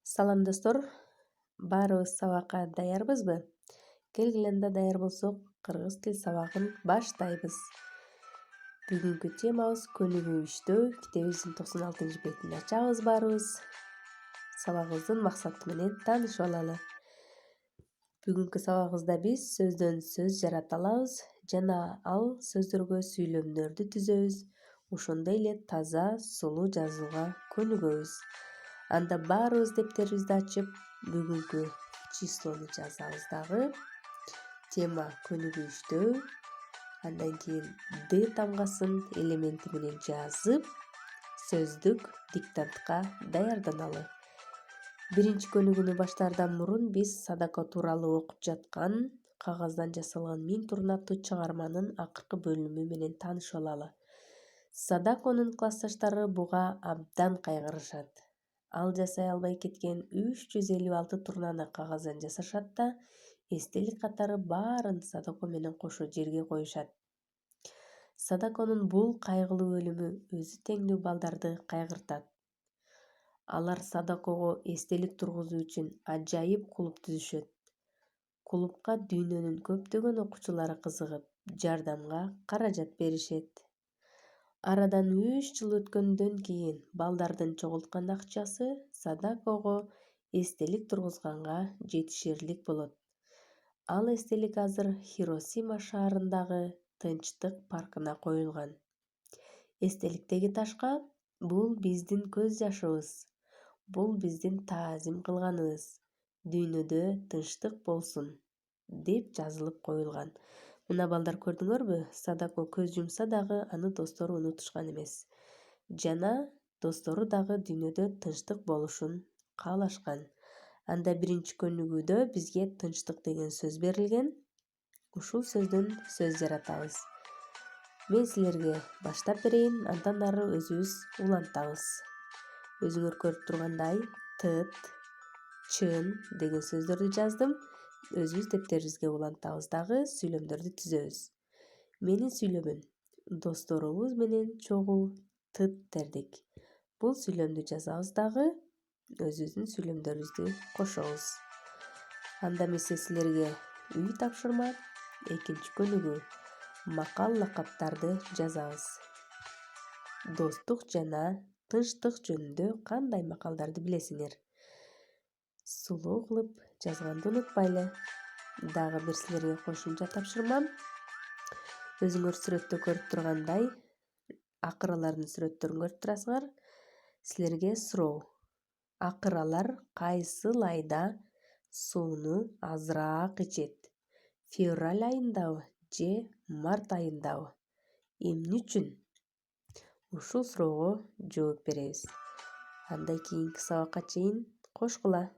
Салам достор, баарыбыз сабакка даярбызбы? Келгиле анда даяр болсок, кыргыз тил сабагын баштайбыз. Бүгүнкү темабыз көнүгүү иштөө. Китебибиздин 96 бетин ачабыз баарыбыз. Сабагыбыздын максаты менен таанышып алалы. Бүгүнкү сабагыбызда биз сөздөн сөз жарата алабыз жана ал сөздөргө сүйлөмдөрдү түзөбүз. Ошондой эле таза, сулуу жазууга көнүгөбүз. Анда баарыбыз дептерибизди ачып, бүгүнкү числону жазабыз дагы. Тема көнүгүү иштөө. Андан кийин Д тамгасын элементи менен жазып, сөздүк диктантка даярданалы. Биринчи көнүгүүнү баштаардан мурун биз Садако тууралуу окуп жаткан кагаздан жасалган 1000 турна аттуу чыгарманын акыркы бөлүмү менен таанышып алалы. Садаконун классташтары буга абдан кайгырышат. Ал жасай албай кеткен 356 турнаны кагаздан жасашат да, эстелик катары баарын Садако менен кошо жерге коюшат. Садаконун бул кайгылуу өлүмү өзү теңдүү балдарды кайгыртат. Алар Садакого эстелик тургузуу үчүн ажайып клуб түзүшөт. Клубка дүйнөнүн көптөгөн окуучулары кызыгып, жардамга каражат беришет. Арадан 3 жыл өткөндөн кийин балдардын чогулткан акчасы Садакого эстелик тургузганга жетишерлик болот. Ал эстелик азыр Хиросима шаарындагы Тынчтык паркына коюлган. Эстеликтеги ташка «Бул биздин көз жашыбыз, бул биздин таазим кылганыбыз, дүйнөдө тынчтык болсун» деп жазылып коюлган. Мына балдар көрдүңөрбү? Садако көз жумса дагы аны достору унутушкан эмес. Жана достору дагы дүйнөдө тынчтык болушун каалашкан. Анда биринчи көнүгүүдө бизге тынчтык деген сөз берилген. Ушул сөздөн сөз жаратабыз. Мен силерге баштап берейин, андан ары өзүбүз улантабыз. Өзүңөр көрүп тургандай, тыт, чын деген сөздөрдү жаздым. Өзүбүз дептерибизге улантабыз дагы, сүйлөмдөрдү түзөбүз. Менин сүйлөмүм: досторубуз менен чогуу тыт дердик. Бул сүйлөмдү жазабыз дагы, өзүбүздүн сүйлөмдөрүбүздү кошобуз. Анда эмесе силерге үй тапшырма. Экинчи көнүгүү: макал лакаптарды жазабыз. Достук жана тынчтык жөнүндө кандай макалдарды билесиңер? Сулуу кылып жазганды унутпайлы. Дагы бир силерге кошумча тапшырмам. Өзүңөр сүрөттө көрүп тургандай, акыралардын сүрөттөрүн көрүп турасыңар. Силерге суроо: акыралар кайсыл айда сууну азыраак ичет? Февраль айындабы же март айындабы? Эмне үчүн? Ушул суроого жооп беребиз. Анда кийинки сабакка чейин кош кыла.